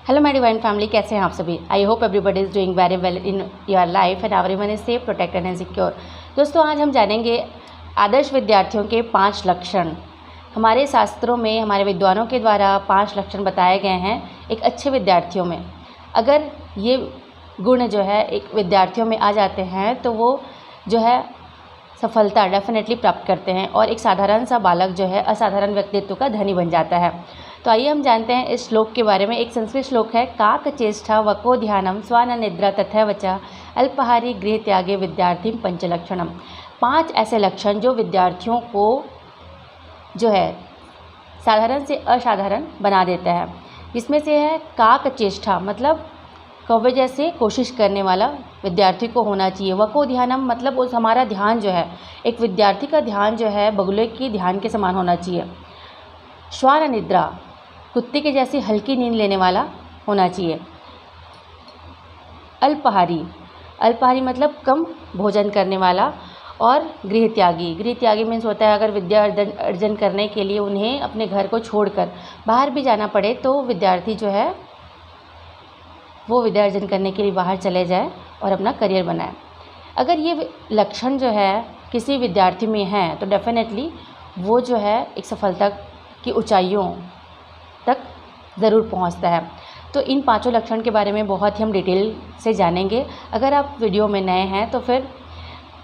Hello my divine family, कैसे हैं आप सभी। I hope everybody is doing very well in your life and everyone is safe, protected and secure. दोस्तों, आज हम जानेंगे आदर्श विद्यार्थियों के 5 लक्षण। हमारे शास्त्रों में, हमारे विद्वानों के द्वारा 5 लक्षण बताए गए हैं एक अच्छे विद्यार्थियों में। अगर ये गुण जो है एक विद्यार्थियों में आ जाते हैं तो वो जो है सफलता डेफिनेटली प्राप्त करते हैं और एक साधारण सा बालक जो है असाधारण व्यक्तित्व का धनी बन जाता है। तो आइए हम जानते हैं इस श्लोक के बारे में। एक संस्कृत श्लोक है, काक चेष्टा वको ध्यानम स्वान निद्रा तथैवच अल्पाहारी गृह त्यागे विद्यार्थी पंचलक्षणम। 5 ऐसे लक्षण जो विद्यार्थियों को जो है साधारण से असाधारण बना देता है। जिसमें से है काक चेष्टा, मतलब कौवे जैसे कोशिश करने वाला विद्यार्थी को होना चाहिए। वको ध्यानम, मतलब उस हमारा ध्यान जो है, एक विद्यार्थी का ध्यान जो है बगुले की ध्यान के समान होना चाहिए। श्वान निद्रा, कुत्ते के जैसी हल्की नींद लेने वाला होना चाहिए। अल्पाहारी, अल्पाहारी मतलब कम भोजन करने वाला। और गृह त्यागी, गृह त्यागी मीन्स होता है अगर विद्या अर्जन करने के लिए उन्हें अपने घर को छोड़कर बाहर भी जाना पड़े तो विद्यार्थी जो है वो विद्या अर्जन करने के लिए बाहर चले जाए और अपना करियर बनाए। अगर ये लक्षण जो है किसी विद्यार्थी में है तो डेफिनेटली वो जो है एक सफलता की ऊंचाइयों तक ज़रूर पहुंचता है। तो इन 5 लक्षण के बारे में बहुत ही हम डिटेल से जानेंगे। अगर आप वीडियो में नए हैं तो फिर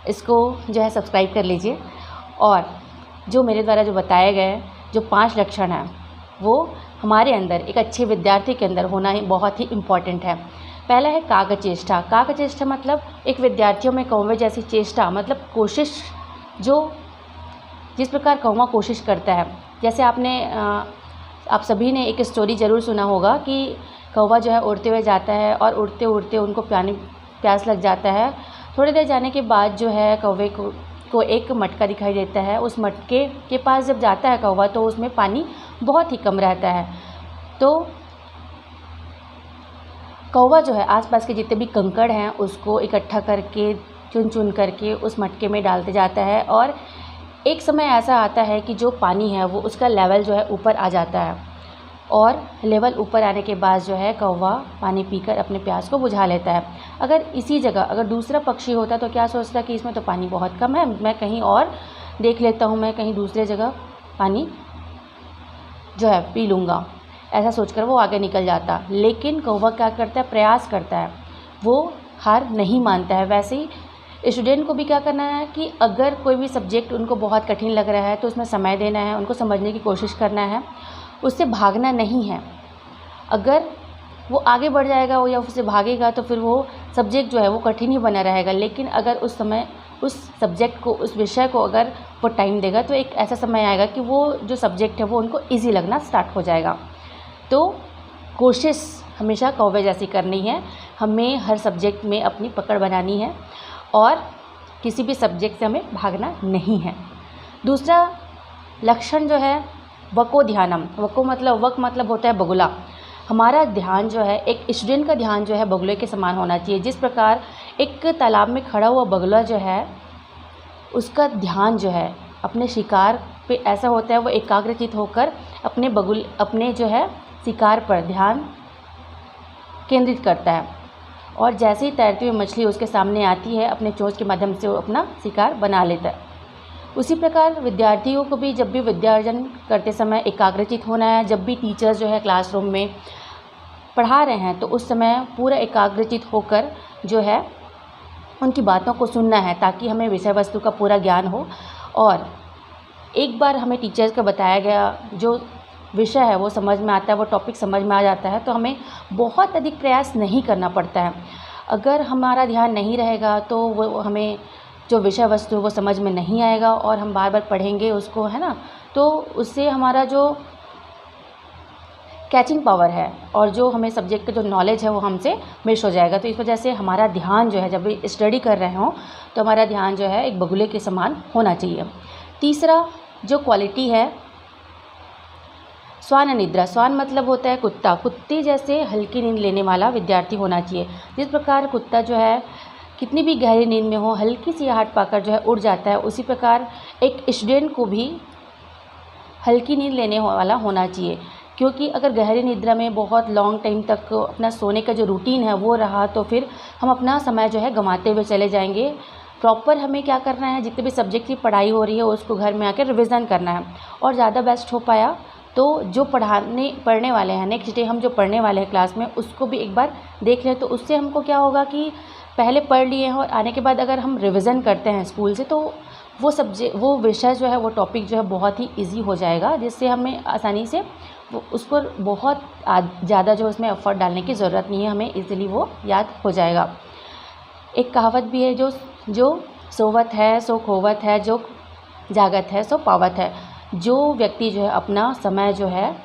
इसको जो है सब्सक्राइब कर लीजिए। और जो मेरे द्वारा जो बताए गए जो 5 लक्षण हैं वो हमारे अंदर, एक अच्छे विद्यार्थी के अंदर होना ही बहुत ही इम्पॉर्टेंट है। पहला है काकचेष्टा। काकचेष्टा मतलब एक विद्यार्थियों में कौवे जैसी चेष्टा, मतलब कोशिश, जो जिस प्रकार कौवा कोशिश करता है। जैसे आप सभी ने एक स्टोरी ज़रूर सुना होगा कि कौवा जो है उड़ते हुए जाता है और उड़ते उड़ते उनको प्यास लग जाता है। थोड़ी देर जाने के बाद जो है कौवे को एक मटका दिखाई देता है। उस मटके के पास जब जाता है कौवा तो उसमें पानी बहुत ही कम रहता है। तो कौवा जो है आसपास के जितने भी कंकड़ हैं उसको इकट्ठा करके चुन चुन करके उस मटके में डालते जाता है। और एक समय ऐसा आता है कि जो पानी है वो उसका लेवल जो है ऊपर आ जाता है। और लेवल ऊपर आने के बाद जो है कौवा पानी पीकर अपने प्यास को बुझा लेता है। अगर इसी जगह अगर दूसरा पक्षी होता तो क्या सोचता कि इसमें तो पानी बहुत कम है, मैं कहीं और देख लेता हूँ, मैं कहीं दूसरे जगह पानी जो है पी लूँगा, ऐसा सोचकर वो आगे निकल जाता। लेकिन कौवा क्या करता है, प्रयास करता है, वो हार नहीं मानता है। वैसे ही स्टूडेंट को भी क्या करना है कि अगर कोई भी सब्जेक्ट उनको बहुत कठिन लग रहा है तो उसमें समय देना है, उनको समझने की कोशिश करना है, उससे भागना नहीं है। अगर वो आगे बढ़ जाएगा या उससे भागेगा तो फिर वो सब्जेक्ट जो है वो कठिन ही बना रहेगा। लेकिन अगर उस समय उस सब्जेक्ट को, उस विषय को अगर वो टाइम देगा तो एक ऐसा समय आएगा कि वो जो सब्जेक्ट है वो उनको ईजी लगना स्टार्ट हो जाएगा। तो कोशिश हमेशा कौवे जैसी करनी है। हमें हर सब्जेक्ट में अपनी पकड़ बनानी है और किसी भी सब्जेक्ट से हमें भागना नहीं है। दूसरा लक्षण जो है वको ध्यानम। वको मतलब, वक मतलब होता है बगुला। हमारा ध्यान जो है, एक स्टूडेंट का ध्यान जो है बगुले के समान होना चाहिए। जिस प्रकार एक तालाब में खड़ा हुआ बगुला जो है उसका ध्यान जो है अपने शिकार पे ऐसा होता है, वो एकाग्रचित होकर अपने जो है शिकार पर ध्यान केंद्रित करता है। और जैसे ही तैरती हुई मछली उसके सामने आती है अपने चोंच के माध्यम से वो अपना शिकार बना लेता है। उसी प्रकार विद्यार्थियों को भी जब भी विद्या अर्जन करते समय एकाग्रचित होना है। जब भी टीचर्स जो है क्लासरूम में पढ़ा रहे हैं तो उस समय पूरा एकाग्रचित होकर जो है उनकी बातों को सुनना है ताकि हमें विषय वस्तु का पूरा ज्ञान हो। और एक बार हमें टीचर्स का बताया गया जो विषय है वो समझ में आता है, वो टॉपिक समझ में आ जाता है तो हमें बहुत अधिक प्रयास नहीं करना पड़ता है। अगर हमारा ध्यान नहीं रहेगा तो वो हमें जो विषय वस्तु वो समझ में नहीं आएगा और हम बार बार पढ़ेंगे उसको, है ना, तो उससे हमारा जो कैचिंग पावर है और जो हमें सब्जेक्ट का जो नॉलेज है वो हमसे मिस हो जाएगा। तो इस वजह से हमारा ध्यान जो है जब भी स्टडी कर रहे हों तो हमारा ध्यान जो है एक बगुले के समान होना चाहिए। तीसरा जो क्वालिटी है स्वान निद्रा। स्वान मतलब होता है कुत्ता। कुत्ते जैसे हल्की नींद लेने वाला विद्यार्थी होना चाहिए। जिस प्रकार कुत्ता जो है कितनी भी गहरी नींद में हो हल्की सी आहट पाकर जो है उड़ जाता है, उसी प्रकार एक स्टूडेंट को भी हल्की नींद लेने वाला होना चाहिए। क्योंकि अगर गहरी निद्रा में बहुत लॉन्ग टाइम तक अपना सोने का जो रूटीन है वो रहा तो फिर हम अपना समय जो है गंवाते हुए चले जाएंगे। प्रॉपर हमें क्या करना है, जितने भी सब्जेक्ट की पढ़ाई हो रही है उसको घर में आकर रिविज़न करना है, और ज़्यादा बेस्ट हो पाया तो जो पढ़ने वाले हैं नेक्स्ट डे हम जो पढ़ने वाले हैं क्लास में उसको भी एक बार देख लें। तो उससे हमको क्या होगा कि पहले पढ़ लिए हैं और आने के बाद अगर हम रिविज़न करते हैं स्कूल से तो वो विषय जो है वो टॉपिक जो है बहुत ही ईजी हो जाएगा, जिससे हमें आसानी से उस पर बहुत ज़्यादा जो उसमें एफर्ट डालने की ज़रूरत नहीं है, हमें ईज़िली वो याद हो जाएगा। एक कहावत भी है, जो सोवत है सो खोवत है, जो जागत है सो पावत है। जो व्यक्ति जो है अपना समय जो है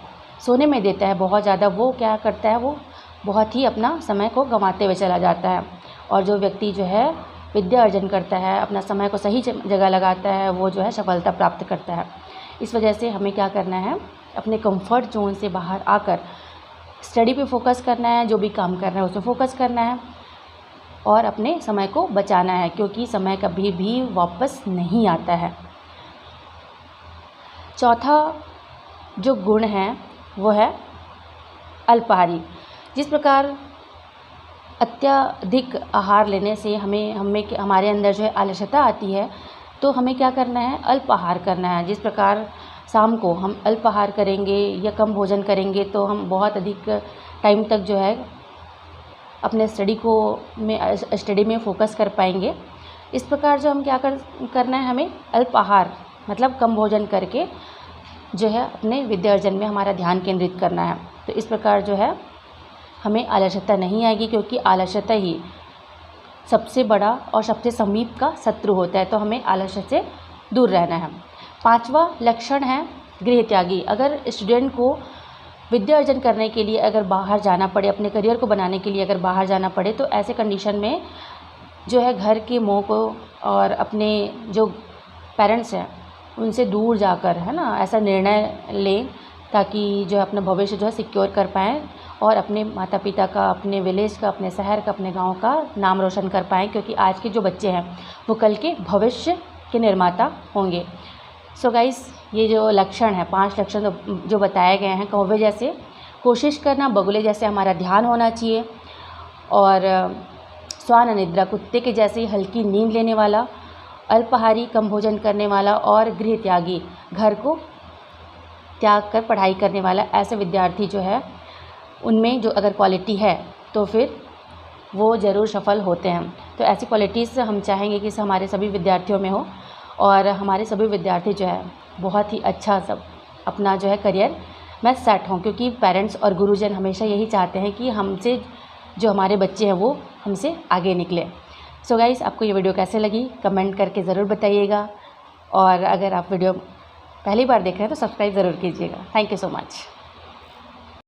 सोने में देता है बहुत ज़्यादा, वो क्या करता है, वो बहुत ही अपना समय को गंवाते हुए चला जाता है। और जो व्यक्ति जो है विद्या अर्जन करता है, अपना समय को सही जगह लगाता है, वो जो है सफलता प्राप्त करता है। इस वजह से हमें क्या करना है, अपने कंफर्ट जोन से बाहर आकर स्टडी पे फोकस करना है, जो भी काम कर रहे हैं उसमें फोकस करना है और अपने समय को बचाना है, क्योंकि समय कभी भी वापस नहीं आता है। चौथा जो गुण है वो है अल्पाहारी। जिस प्रकार अत्यधिक आहार लेने से हमारे अंदर जो है आलस्यता आती है, तो हमें क्या करना है, अल्प आहार करना है। जिस प्रकार शाम को हम अल्प आहार करेंगे या कम भोजन करेंगे तो हम बहुत अधिक टाइम तक जो है अपने स्टडी में फ़ोकस कर पाएंगे। इस प्रकार जो हम क्या करना है, हमें अल्प आहार मतलब कम भोजन करके जो है अपने विद्या अर्जन में हमारा ध्यान केंद्रित करना है। तो इस प्रकार जो है हमें आलस्यता नहीं आएगी, क्योंकि आलस्यता ही सबसे बड़ा और सबसे समीप का शत्रु होता है। तो हमें आलस्य से दूर रहना है। पांचवा लक्षण है गृह त्यागी। अगर स्टूडेंट को विद्या अर्जन करने के लिए अगर बाहर जाना पड़े, अपने करियर को बनाने के लिए अगर बाहर जाना पड़े, तो ऐसे कंडीशन में जो है घर के मोह को और अपने जो पेरेंट्स हैं उनसे दूर जाकर, है ना, ऐसा निर्णय लें ताकि जो है अपना भविष्य जो है सिक्योर कर पाएँ और अपने माता पिता का, अपने विलेज का, अपने शहर का, अपने गांव का नाम रोशन कर पाएँ, क्योंकि आज के जो बच्चे हैं वो कल के भविष्य के निर्माता होंगे। सो गाइस, ये जो लक्षण है, 5 लक्षण जो बताए गए हैं, कौवे जैसे कोशिश करना, बगुले जैसे हमारा ध्यान होना चाहिए, और स्वान निद्रा कुत्ते के जैसे हल्की नींद लेने वाला, अल्पाहारी कम भोजन करने वाला, और गृह त्यागी घर को त्याग कर पढ़ाई करने वाला, ऐसे विद्यार्थी जो है उनमें जो अगर क्वालिटी है तो फिर वो ज़रूर सफल होते हैं। तो ऐसी क्वालिटीज़ हम चाहेंगे कि हमारे सभी विद्यार्थियों में हो, और हमारे सभी विद्यार्थी जो है बहुत ही अच्छा सब अपना जो है करियर में सेट हों, क्योंकि पेरेंट्स और गुरुजन हमेशा यही चाहते हैं कि हमसे जो हमारे बच्चे हैं वो हमसे आगे निकले। सो गाइस, आपको ये वीडियो कैसे लगी कमेंट करके ज़रूर बताइएगा, और अगर आप वीडियो पहली बार देख रहे हैं तो सब्सक्राइब ज़रूर कीजिएगा। Thank you so much.